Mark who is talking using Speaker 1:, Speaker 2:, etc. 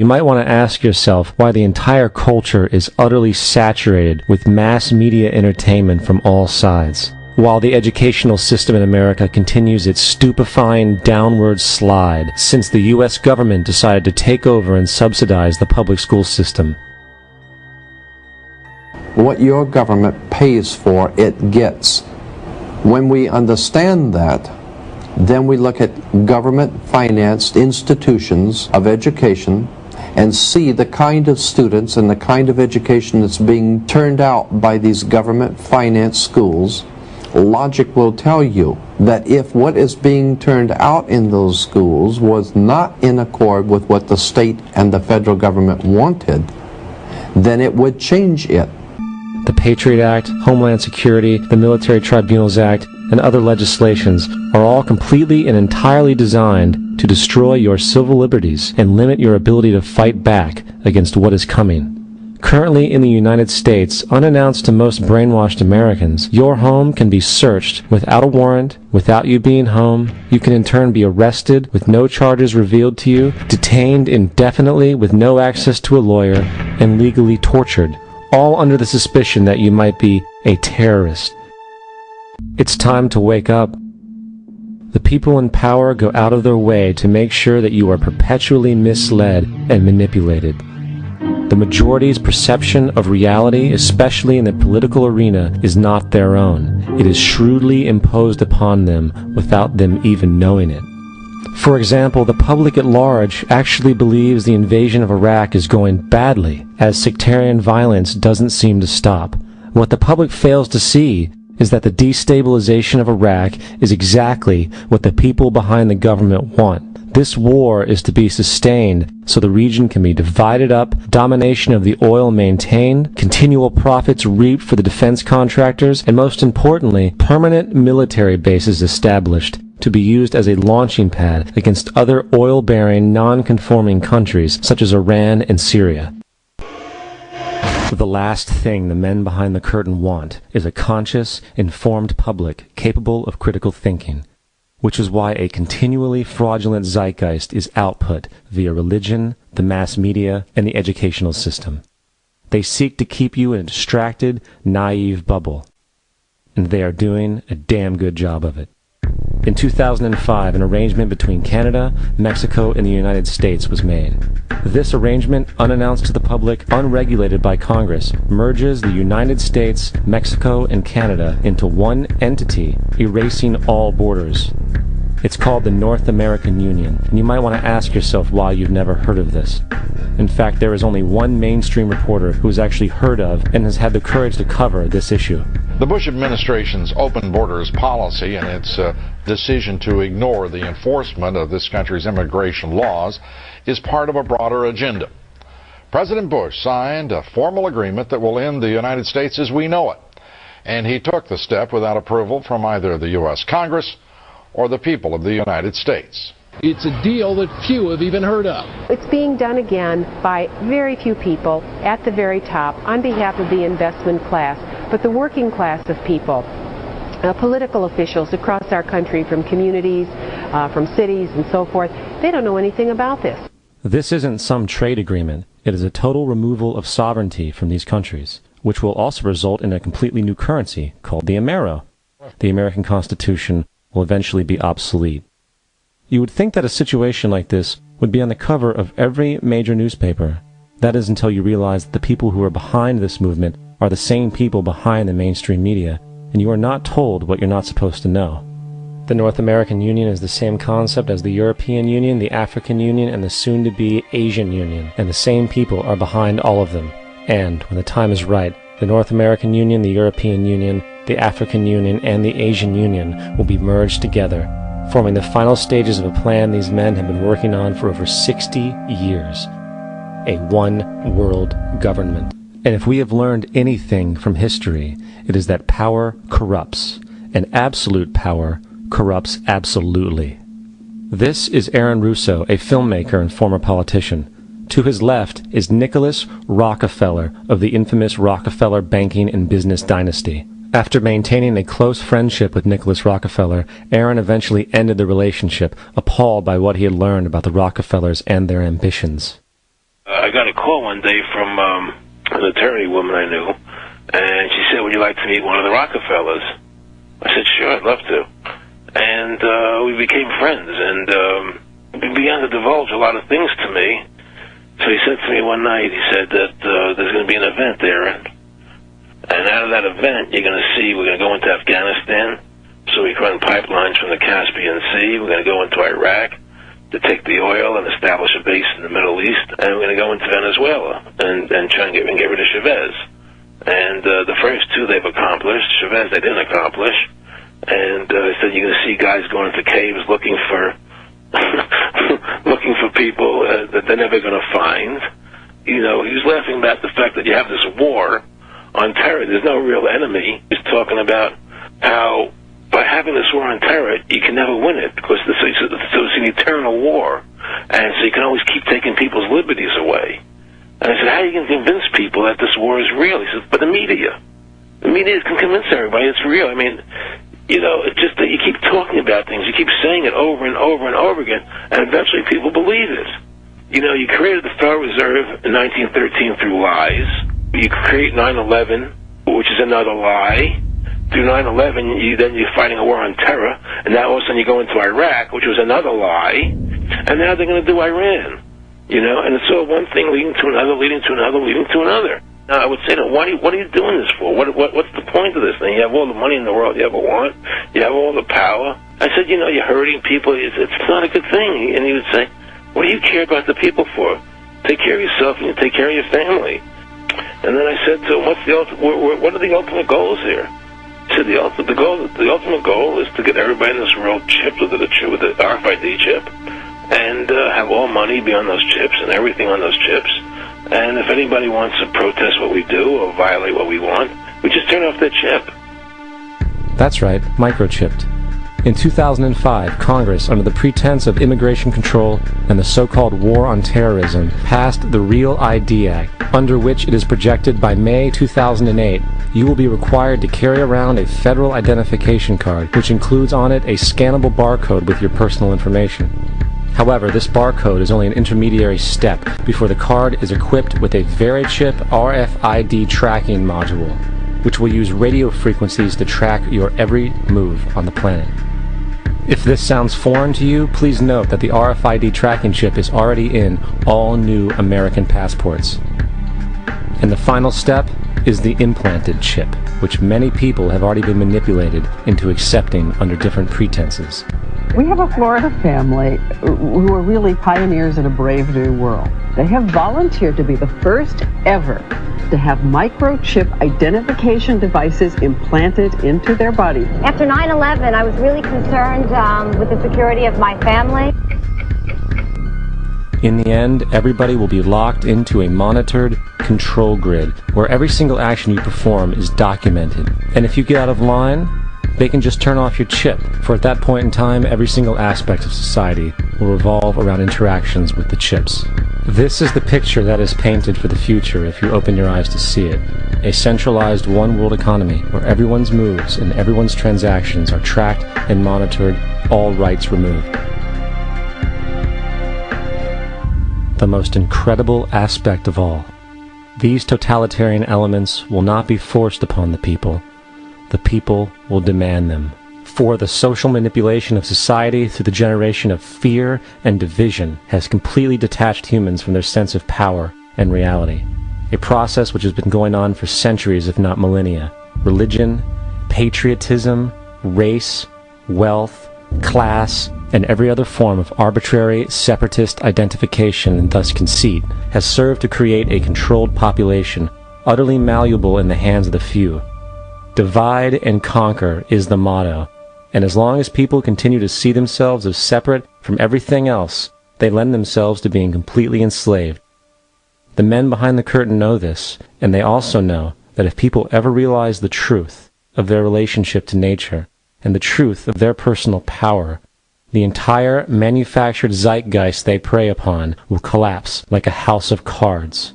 Speaker 1: You might want to ask yourself why the entire culture is utterly saturated with mass media entertainment from all sides, while the educational system in America continues its stupefying downward slide since the U.S. government decided to take over and subsidize the public school system.
Speaker 2: What your government pays for, it gets. When we understand that, then we look at government-financed institutions of education and see the kind of students and the kind of education that's being turned out by these government-financed schools. Logic will tell you that if what is being turned out in those schools was not in accord with what the state and the federal government wanted, then it would change it.
Speaker 1: The Patriot Act, Homeland Security, the Military Tribunals Act, and other legislations are all completely and entirely designed to destroy your civil liberties and limit your ability to fight back against what is coming. Currently in the United States, unannounced to most brainwashed Americans, your home can be searched without a warrant, without you being home. You can in turn be arrested with no charges revealed to you, detained indefinitely with no access to a lawyer, and legally tortured, all under the suspicion that you might be a terrorist. It's time to wake up. The people in power go out of their way to make sure that you are perpetually misled and manipulated. The majority's perception of reality, especially in the political arena, is not their own. It is shrewdly imposed upon them without them even knowing it. For example, the public at large actually believes the invasion of Iraq is going badly, as sectarian violence doesn't seem to stop. What the public fails to see is that the destabilization of Iraq is exactly what the people behind the government want. This war is to be sustained so the region can be divided up, domination of the oil maintained, continual profits reaped for the defense contractors, and most importantly, permanent military bases established to be used as a launching pad against other oil-bearing, non-conforming countries such as Iran and Syria. The last thing the men behind the curtain want is a conscious, informed public capable of critical thinking, which is why a continually fraudulent zeitgeist is output via religion, the mass media, and the educational system. They seek to keep you in a distracted, naive bubble, and they are doing a damn good job of it. In 2005, an arrangement between Canada, Mexico, and the United States was made. This arrangement, unannounced to the public, unregulated by Congress, merges the United States, Mexico, and Canada into one entity, erasing all borders. It's called the North American Union, and you might want to ask yourself why you've never heard of this. In fact, there is only one mainstream reporter who has actually heard of and has had the courage to cover this issue.
Speaker 3: The Bush administration's open borders policy and its decision to ignore the enforcement of this country's immigration laws is part of a broader agenda. President Bush signed a formal agreement that will end the United States as we know it, and he took the step without approval from either the U.S. Congress or the people of the United States.
Speaker 4: It's a deal that few have even heard of.
Speaker 5: It's being done again by very few people at the very top on behalf of the investment class, but the working class of people, political officials across our country, from communities, from cities and so forth, they don't know anything about this.
Speaker 1: This isn't some trade agreement. It is a total removal of sovereignty from these countries, which will also result in a completely new currency called the Amero. The American Constitution will eventually be obsolete. You would think that a situation like this would be on the cover of every major newspaper. That is until you realize that the people who are behind this movement are the same people behind the mainstream media, and you are not told what you're not supposed to know. The North American Union is the same concept as the European Union, the African Union, and the soon-to-be Asian Union, and the same people are behind all of them. And, when the time is right, the North American Union, the European Union, the African Union, and the Asian Union will be merged together, forming the final stages of a plan these men have been working on for over 60 years. A one-world government. And if we have learned anything from history, it is that power corrupts, and absolute power corrupts absolutely. This is Aaron Russo, a filmmaker and former politician. To his left is Nicholas Rockefeller of the infamous Rockefeller banking and business dynasty. After maintaining a close friendship with Nicholas Rockefeller, Aaron eventually ended the relationship, appalled by what he had learned about the Rockefellers and their ambitions.
Speaker 6: I got a call one day from an attorney woman I knew, and she said, would you like to meet one of the Rockefellers? I said, sure, I'd love to. And we became friends, and he began to divulge a lot of things to me. So he said to me one night, he said that there's going to be an event there, and out of that event, you're going to see we're going to go into Afghanistan, so we can run pipelines from the Caspian Sea. We're going to go into Iraq to take the oil and establish a base in the Middle East, and we're going to go into Venezuela and try and get rid of Chavez. And the first two they've accomplished. Chavez they didn't accomplish. And he said you're going to see guys going into caves looking for looking for people that they're never going to find. You know, he was laughing about the fact that you have this war on terror. There's no real enemy. He's talking about how by having this war on terror, you can never win it because so it's an eternal war, and so you can always keep taking people's liberties away. And I said, how are you going to convince people that this war is real? He said, but the media can convince everybody it's real. I mean, you know, it's just that you keep talking about things, you keep saying it over and over and over again, and eventually people believe it. You know, you created the Federal Reserve in 1913 through lies. You create 9/11, which is another lie. Through 9/11, then you're fighting a war on terror, and now all of a sudden you go into Iraq, which was another lie, and now they're going to do Iran. You know, and it's all one thing leading to another, leading to another, leading to another. Now, I would say to them, what are you doing this for? What's the point of this thing? You have all the money in the world you ever want. You have all the power. I said, you know, you're hurting people. It's not a good thing. And he would say, what do you care about the people for? Take care of yourself and you take care of your family. And then I said to him, what are the ultimate goals here? He said, the ultimate goal is to get everybody in this world chipped with the RFID chip, and have all money be on those chips and everything on those chips. And if anybody wants to protest what we do or violate what we want, we just turn off their chip.
Speaker 1: That's right, microchipped. In 2005, Congress, under the pretense of immigration control and the so-called war on terrorism, passed the Real ID Act, under which it is projected by May 2008, you will be required to carry around a federal identification card, which includes on it a scannable barcode with your personal information. However, this barcode is only an intermediary step before the card is equipped with a VeriChip RFID tracking module, which will use radio frequencies to track your every move on the planet. If this sounds foreign to you, please note that the RFID tracking chip is already in all new American passports. And the final step is the implanted chip, which many people have already been manipulated into accepting under different pretenses.
Speaker 7: We have a Florida family who are really pioneers in a brave new world. They have volunteered to be the first ever to have microchip identification devices implanted into their bodies.
Speaker 8: After 9/11, I was really concerned with the security of my family.
Speaker 1: In the end, everybody will be locked into a monitored control grid where every single action you perform is documented. And if you get out of line, they can just turn off your chip, for at that point in time, every single aspect of society will revolve around interactions with the chips. This is the picture that is painted for the future if you open your eyes to see it. A centralized one-world economy where everyone's moves and everyone's transactions are tracked and monitored, all rights removed. The most incredible aspect of all. These totalitarian elements will not be forced upon the people. The people will demand them. For the social manipulation of society through the generation of fear and division has completely detached humans from their sense of power and reality. A process which has been going on for centuries, if not millennia. Religion, patriotism, race, wealth, class, and every other form of arbitrary, separatist identification and thus conceit has served to create a controlled population, utterly malleable in the hands of the few. Divide and conquer is the motto, and as long as people continue to see themselves as separate from everything else, they lend themselves to being completely enslaved. The men behind the curtain know this, and they also know that if people ever realize the truth of their relationship to nature and the truth of their personal power, the entire manufactured zeitgeist they prey upon will collapse like a house of cards.